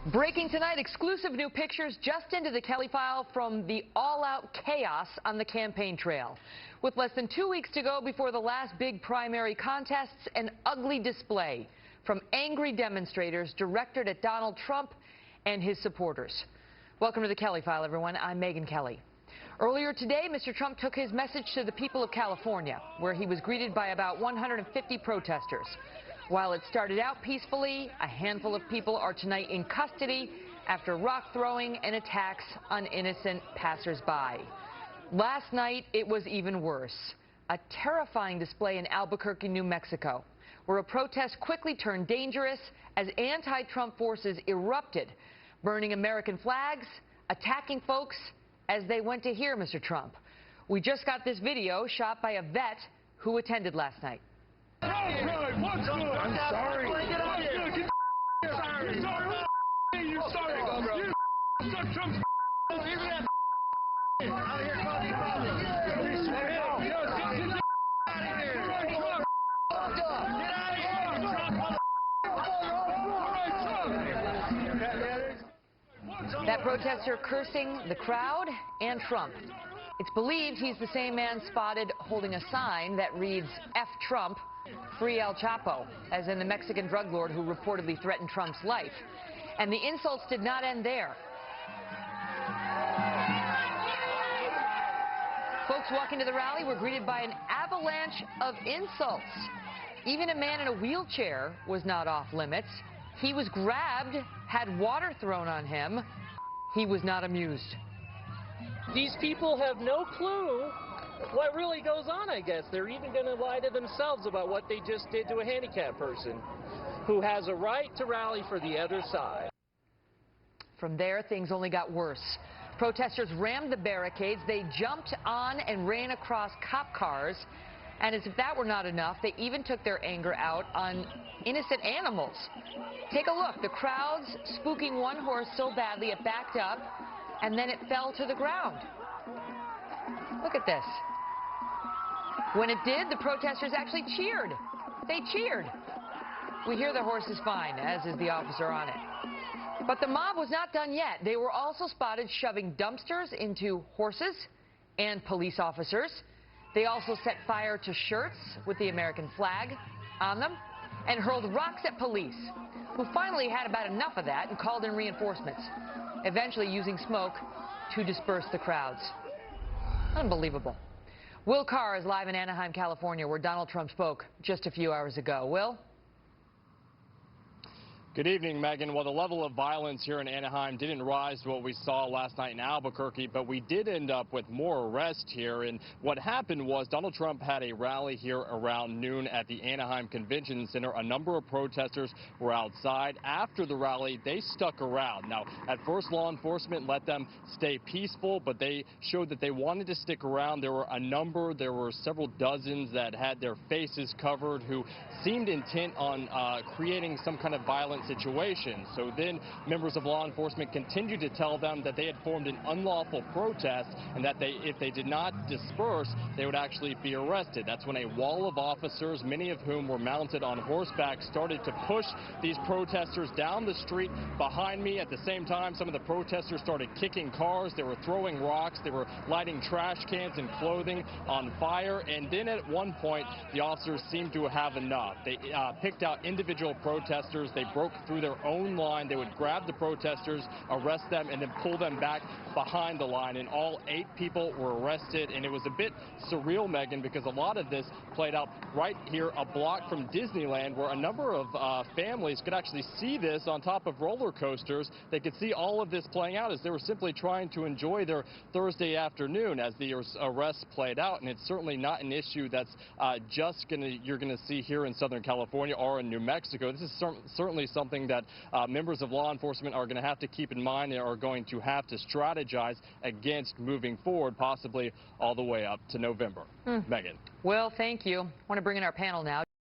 Breaking tonight, exclusive new pictures just into the Kelly file from the all-out chaos on the campaign trail. With less than 2 weeks to go before the last big primary contests, an ugly display from angry demonstrators directed at Donald Trump and his supporters. Welcome to the Kelly file, everyone. I'm Megyn Kelly. Earlier today, Mr. Trump took his message to the people of California, where he was greeted by about 150 protesters. While it started out peacefully, a handful of people are tonight in custody after rock throwing and attacks on innocent passersby. Last night, it was even worse. A terrifying display in Albuquerque, New Mexico, where a protest quickly turned dangerous as anti-Trump forces erupted, burning American flags, attacking folks as they went to hear Mr. Trump. We just got this video shot by a vet who attended last night. What's good? I'm sorry. Get out here. Get sorry. You're sorry. You suck Trump's out here. That protester cursing the crowd and Trump. It's believed he's the same man spotted holding a sign that reads F Trump, Free El Chapo, as in the Mexican drug lord who reportedly threatened Trump's life. And the insults did not end there. Folks walking to the rally were greeted by an avalanche of insults. Even a man in a wheelchair was not off limits. He was grabbed, had water thrown on him. He was not amused. These people have no clue what really goes on, I guess. They're even going to lie to themselves about what they just did to a handicapped person who has a right to rally for the other side. From there, things only got worse. Protesters rammed the barricades. They jumped on and ran across cop cars. And as if that were not enough, they even took their anger out on innocent animals. Take a look. The crowd's spooking one horse so badly it backed up, and then it fell to the ground. Look at this. When it did, the protesters actually cheered. They cheered. We hear the horse is fine, as is the officer on it. But the mob was not done yet. They were also spotted shoving dumpsters into horses and police officers. They also set fire to shirts with the American flag on them and hurled rocks at police, who finally had about enough of that and called in reinforcements, eventually using smoke to disperse the crowds. Unbelievable. Will Carr is live in Anaheim, California, where Donald Trump spoke just a few hours ago. Will? Good evening, Megyn. Well, the level of violence here in Anaheim didn't rise to what we saw last night in Albuquerque, but we did end up with more arrests here. And what happened was Donald Trump had a rally here around noon at the Anaheim Convention Center. A number of protesters were outside. After the rally, they stuck around. Now, at first, law enforcement let them stay peaceful, but they showed that they wanted to stick around. There were several dozens that had their faces covered who seemed intent on creating some kind of violent situation. So then members of law enforcement continued to tell them that they had formed an unlawful protest and that if they did not disperse, they would actually be arrested. That's when a wall of officers, many of whom were mounted on horseback, started to push these protesters down the street behind me. At the same time, some of the protesters started kicking cars. They were throwing rocks. They were lighting trash cans and clothing on fire. And then at one point, the officers seemed to have enough. They picked out individual protesters. They broke through their own line. They would grab the protesters, arrest them, and then pull them back behind the line. And all 8 people were arrested. And it was a bit surreal, Megyn, because a lot of this played out right here a block from Disneyland, where a number of families could actually see this on top of roller coasters. They could see all of this playing out as they were simply trying to enjoy their Thursday afternoon as the arrests played out. And it's certainly not an issue that's you're going to see here in Southern California or in New Mexico. This is certainly something that members of law enforcement are going to have to keep in mind and are going to have to strategize against moving forward, possibly all the way up to November. Megyn. Well, thank you. I want to bring in our panel now.